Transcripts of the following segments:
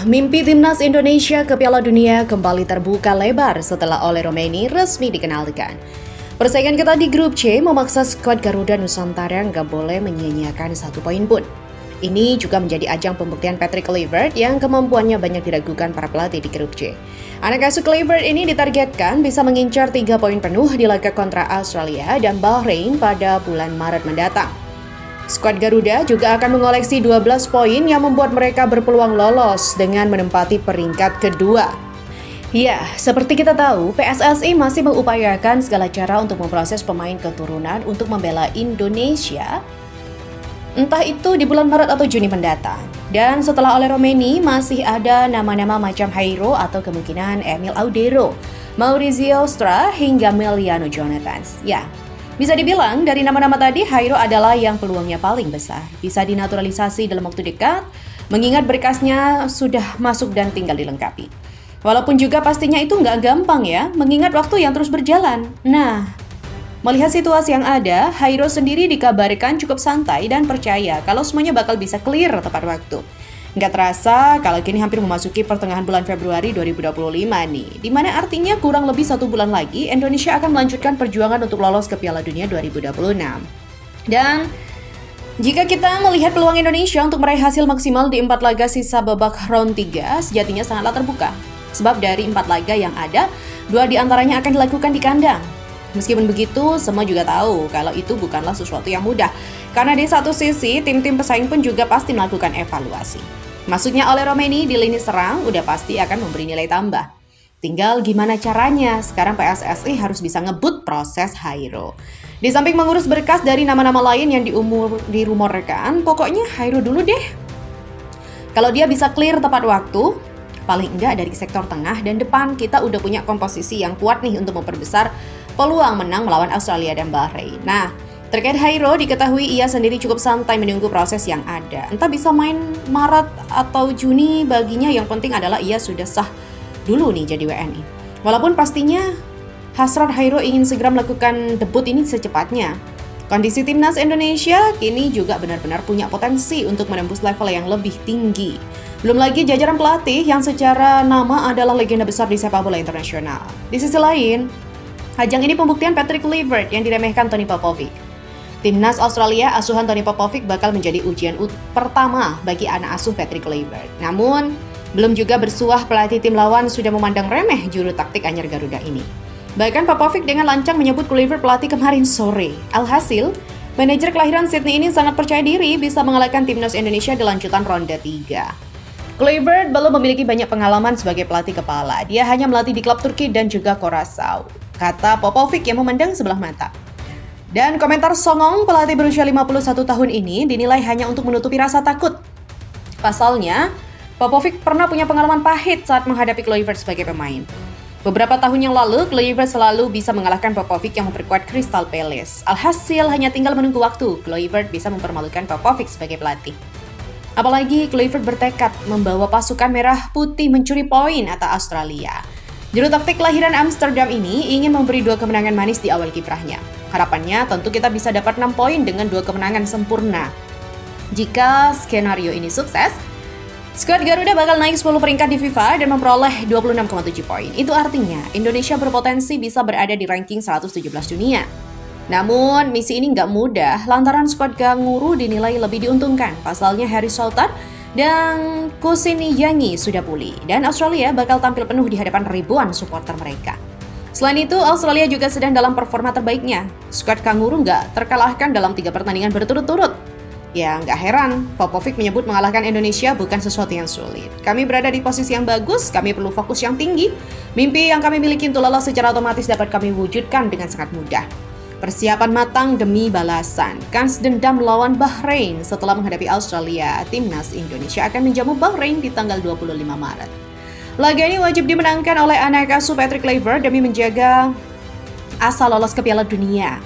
mimpi timnas Indonesia ke Piala Dunia kembali terbuka lebar setelah Ole Romaini resmi dikenalkan. Persaingan ketat di grup C memaksa skuad Garuda Nusantara nggak boleh menyia-nyiakan 1 poin pun. Ini juga menjadi ajang pembuktian Patrick Kluivert yang kemampuannya banyak diragukan para pelatih di grup C. Anak asuh Kluivert ini ditargetkan bisa mengincar 3 poin penuh di laga kontra Australia dan Bahrain pada bulan Maret mendatang. Skuad Garuda juga akan mengoleksi 12 poin yang membuat mereka berpeluang lolos dengan menempati peringkat kedua. Ya, seperti kita tahu, PSSI masih mengupayakan segala cara untuk memproses pemain keturunan untuk membela Indonesia, entah itu di bulan Maret atau Juni mendatang. Dan setelah Ole Romaini, masih ada nama-nama macam Hairo atau kemungkinan Emil Audero, Maurizio Stra hingga Meliano Jonathans. Ya, bisa dibilang dari nama-nama tadi, Hairo adalah yang peluangnya paling besar. Bisa dinaturalisasi dalam waktu dekat, mengingat berkasnya sudah masuk dan tinggal dilengkapi. Walaupun juga pastinya itu nggak gampang ya, mengingat waktu yang terus berjalan. Nah, melihat situasi yang ada, Hairo sendiri dikabarkan cukup santai dan percaya kalau semuanya bakal bisa clear tepat waktu. Nggak terasa kalau kini hampir memasuki pertengahan bulan Februari 2025 nih, di mana artinya kurang lebih 1 bulan lagi Indonesia akan melanjutkan perjuangan untuk lolos ke Piala Dunia 2026. Dan jika kita melihat peluang Indonesia untuk meraih hasil maksimal di 4 laga sisa babak round 3, sejatinya sangatlah terbuka. Sebab dari 4 laga yang ada, 2 diantaranya akan dilakukan di kandang. Meskipun begitu, semua juga tahu kalau itu bukanlah sesuatu yang mudah. Karena di satu sisi, tim-tim pesaing pun juga pasti melakukan evaluasi. Maksudnya Ole Romaini di lini serang udah pasti akan memberi nilai tambah. Tinggal gimana caranya, sekarang PSSI harus bisa ngebut proses Hairo. Di samping mengurus berkas dari nama-nama lain yang dirumorkan, pokoknya Hairo dulu deh. Kalau dia bisa clear tepat waktu, paling enggak dari sektor tengah dan depan kita udah punya komposisi yang kuat nih untuk memperbesar peluang menang melawan Australia dan Bahrain. Nah, terkait Hairo, diketahui ia sendiri cukup santai menunggu proses yang ada. Entah bisa main Maret atau Juni, baginya yang penting adalah ia sudah sah dulu nih jadi WNI. Walaupun pastinya hasrat Hairo ingin segera melakukan debut ini secepatnya. Kondisi timnas Indonesia kini juga benar-benar punya potensi untuk menembus level yang lebih tinggi. Belum lagi jajaran pelatih yang secara nama adalah legenda besar di sepak bola internasional. Di sisi lain, ajang ini pembuktian Patrick Kluivert yang diremehkan Tony Popovic. Timnas Australia asuhan Tony Popovic bakal menjadi ujian pertama bagi anak asuh Patrick Kluivert. Namun, belum juga bersuah pelatih tim lawan sudah memandang remeh juru taktik anyar Garuda ini. Bahkan Popovic dengan lancang menyebut Kluivert pelatih kemarin sore. Alhasil, manajer kelahiran Sydney ini sangat percaya diri bisa mengalahkan timnas Indonesia di lanjutan ronde 3. Kluivert belum memiliki banyak pengalaman sebagai pelatih kepala. Dia hanya melatih di klub Turki dan juga Curaçao, kata Popovic yang memandang sebelah mata. Dan komentar songong pelatih berusia 51 tahun ini dinilai hanya untuk menutupi rasa takut. Pasalnya, Popovic pernah punya pengalaman pahit saat menghadapi Kluivert sebagai pemain. Beberapa tahun yang lalu, Kluivert selalu bisa mengalahkan Popovic yang memperkuat Crystal Palace. Alhasil hanya tinggal menunggu waktu, Kluivert bisa mempermalukan Popovic sebagai pelatih. Apalagi Kluivert bertekad membawa pasukan merah putih mencuri poin atas Australia. Juru taktik kelahiran Amsterdam ini ingin memberi 2 kemenangan manis di awal kiprahnya. Harapannya tentu kita bisa dapat 6 poin dengan 2 kemenangan sempurna. Jika skenario ini sukses, skuad Garuda bakal naik 10 peringkat di FIFA dan memperoleh 26,7 poin. Itu artinya Indonesia berpotensi bisa berada di ranking 117 dunia. Namun, misi ini nggak mudah lantaran skuad Ganguru dinilai lebih diuntungkan. Pasalnya Harry Salter dan Kusini Yangi sudah pulih, dan Australia bakal tampil penuh di hadapan ribuan supporter mereka. Selain itu, Australia juga sedang dalam performa terbaiknya. Skuad Kanguru nggak terkalahkan dalam 3 pertandingan berturut-turut. Ya, nggak heran, Popovic menyebut mengalahkan Indonesia bukan sesuatu yang sulit. Kami berada di posisi yang bagus, kami perlu fokus yang tinggi. Mimpi yang kami miliki untuk lolos secara otomatis dapat kami wujudkan dengan sangat mudah. Persiapan matang demi balasan. Kans dendam melawan Bahrain setelah menghadapi Australia. Timnas Indonesia akan menjamu Bahrain di tanggal 25 Maret. Laga ini wajib dimenangkan oleh anak asuh Patrick Kluivert demi menjaga asa lolos ke Piala Dunia.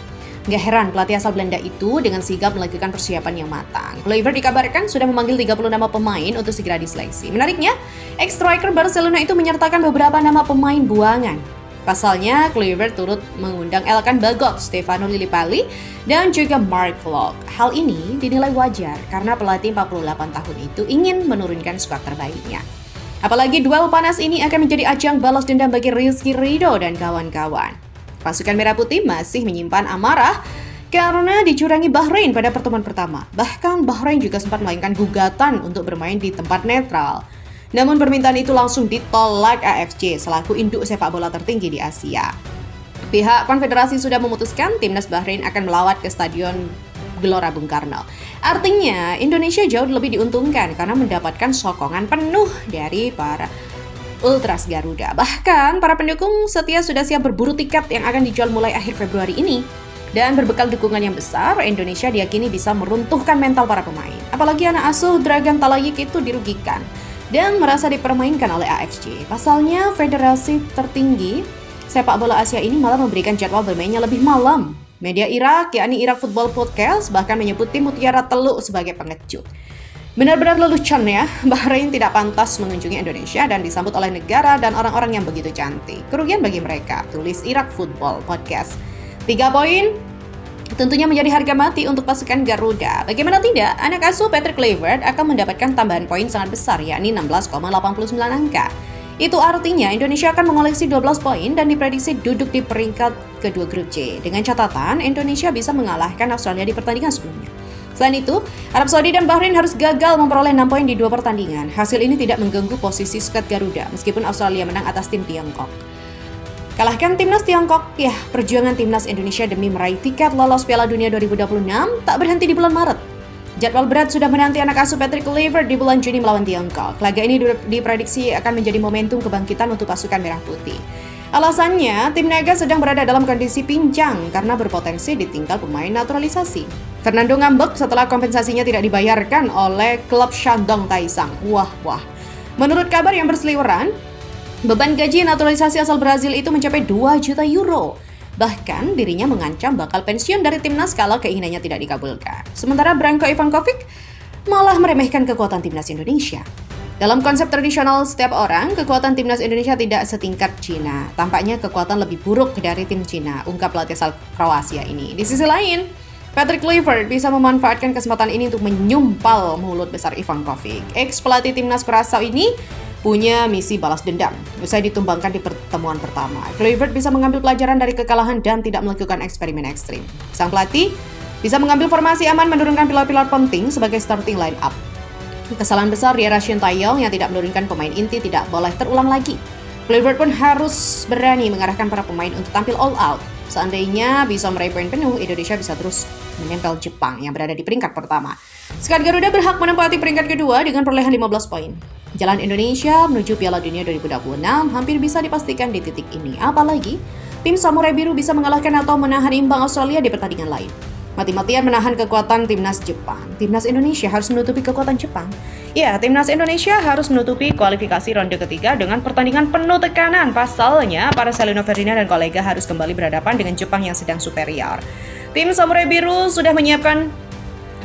Gak heran pelatih asal Belanda itu dengan sigap melakukan persiapan yang matang. Kluivert dikabarkan sudah memanggil 30 nama pemain untuk segera diseleksi. Menariknya, ex-striker Barcelona itu menyertakan beberapa nama pemain buangan. Pasalnya, Kluivert turut mengundang Elkan Bagot, Stefano Lillipali, dan juga Mark Locke. Hal ini dinilai wajar karena pelatih 48 tahun itu ingin menurunkan skuad terbaiknya. Apalagi duel panas ini akan menjadi ajang balas dendam bagi Rizky Ridho dan kawan-kawan. Pasukan Merah Putih masih menyimpan amarah karena dicurangi Bahrain pada pertemuan pertama. Bahkan Bahrain juga sempat melayangkan gugatan untuk bermain di tempat netral. Namun permintaan itu langsung ditolak AFC selaku induk sepak bola tertinggi di Asia. Pihak konfederasi sudah memutuskan timnas Bahrain akan melawat ke Stadion Gelora Bung Karno. Artinya Indonesia jauh lebih diuntungkan karena mendapatkan sokongan penuh dari para Ultras Garuda. Bahkan para pendukung setia sudah siap berburu tiket yang akan dijual mulai akhir Februari ini. Dan berbekal dukungan yang besar, Indonesia diyakini bisa meruntuhkan mental para pemain. Apalagi anak asuh Dragan Talayik itu dirugikan dan merasa dipermainkan oleh AFC. Pasalnya federasi tertinggi sepak bola Asia ini malah memberikan jadwal bermainnya lebih malam. Media Irak, yakni Irak Football Podcast, bahkan menyebut tim Mutiara Teluk sebagai pengecut. Benar-benar lelucon ya, Bahrain tidak pantas mengunjungi Indonesia dan disambut oleh negara dan orang-orang yang begitu cantik. Kerugian bagi mereka, tulis Irak Football Podcast. 3 poin tentunya menjadi harga mati untuk pasukan Garuda. Bagaimana tidak, anak asuh Patrick Kluivert akan mendapatkan tambahan poin sangat besar, yakni 16,89 angka. Itu artinya Indonesia akan mengoleksi 12 poin dan diprediksi duduk di peringkat kedua grup C. Dengan catatan, Indonesia bisa mengalahkan Australia di pertandingan sebelumnya. Selain itu, Arab Saudi dan Bahrain harus gagal memperoleh 6 poin di 2 pertandingan. Hasil ini tidak mengganggu posisi skuad Garuda, meskipun Australia menang atas tim Tiongkok. Kalahkan timnas Tiongkok, ya perjuangan timnas Indonesia demi meraih tiket lolos Piala Dunia 2026 tak berhenti di bulan Maret. Jadwal berat sudah menanti anak asuh Patrick Kluivert di bulan Juni melawan Tiongkok. Laga ini diprediksi akan menjadi momentum kebangkitan untuk pasukan Merah Putih. Alasannya, tim Naga sedang berada dalam kondisi pincang karena berpotensi ditinggal pemain naturalisasi. Fernando ngambek setelah kompensasinya tidak dibayarkan oleh klub Shandong Taisang. Wah. Menurut kabar yang berseliweran, beban gaji naturalisasi asal Brazil itu mencapai 2 juta euro. Bahkan dirinya mengancam bakal pensiun dari timnas kalau keinginannya tidak dikabulkan. Sementara Branko Ivankovic malah meremehkan kekuatan timnas Indonesia. Dalam konsep tradisional setiap orang, kekuatan timnas Indonesia tidak setingkat Cina. Tampaknya kekuatan lebih buruk dari tim Cina, ungkap pelatih asal Kroasia ini. Di sisi lain, Patrick Kluivert bisa memanfaatkan kesempatan ini untuk menyumpal mulut besar Ivankovic. Ex-pelatih timnas Kurasaw ini punya misi balas dendam. Usai ditumbangkan di pertemuan pertama, Kluivert bisa mengambil pelajaran dari kekalahan dan tidak melakukan eksperimen ekstrim. Sang pelatih bisa mengambil formasi aman menurunkan pilar-pilar penting sebagai starting line up. Kesalahan besar di era Shin Tae-yong yang tidak menurunkan pemain inti tidak boleh terulang lagi. Kluivert pun harus berani mengarahkan para pemain untuk tampil all out. Seandainya bisa meraih poin penuh, Indonesia bisa terus menempel Jepang yang berada di peringkat pertama. Skuad Garuda berhak menempati peringkat kedua dengan perolehan 15 poin. Jalan Indonesia menuju Piala Dunia 2026 hampir bisa dipastikan di titik ini. Apalagi, tim Samurai Biru bisa mengalahkan atau menahan imbang Australia di pertandingan lain. Mati-matian menahan kekuatan timnas Jepang. Timnas Indonesia harus menutupi kekuatan Jepang. Ya, timnas Indonesia harus menutupi kualifikasi ronde ketiga dengan pertandingan penuh tekanan. Pasalnya, para Celino Ferdinand dan kolega harus kembali berhadapan dengan Jepang yang sedang superior. Tim Samurai Biru sudah menyiapkan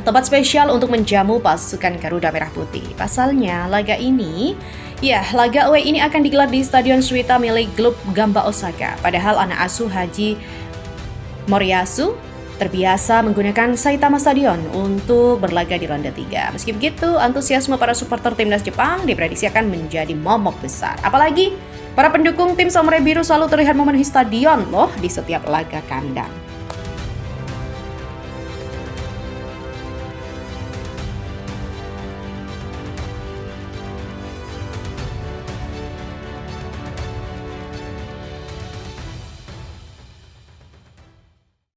tempat spesial untuk menjamu pasukan Garuda Merah Putih. Pasalnya, laga away ini akan digelar di Stadion Suita milik klub Gamba Osaka. Padahal anak asuh Haji Moriyasu terbiasa menggunakan Saitama Stadion untuk berlaga di ronde 3. Meski begitu, antusiasme para supporter timnas Jepang diprediksi akan menjadi momok besar. Apalagi, para pendukung tim Samurai Biru selalu terlihat memenuhi stadion loh di setiap laga kandang.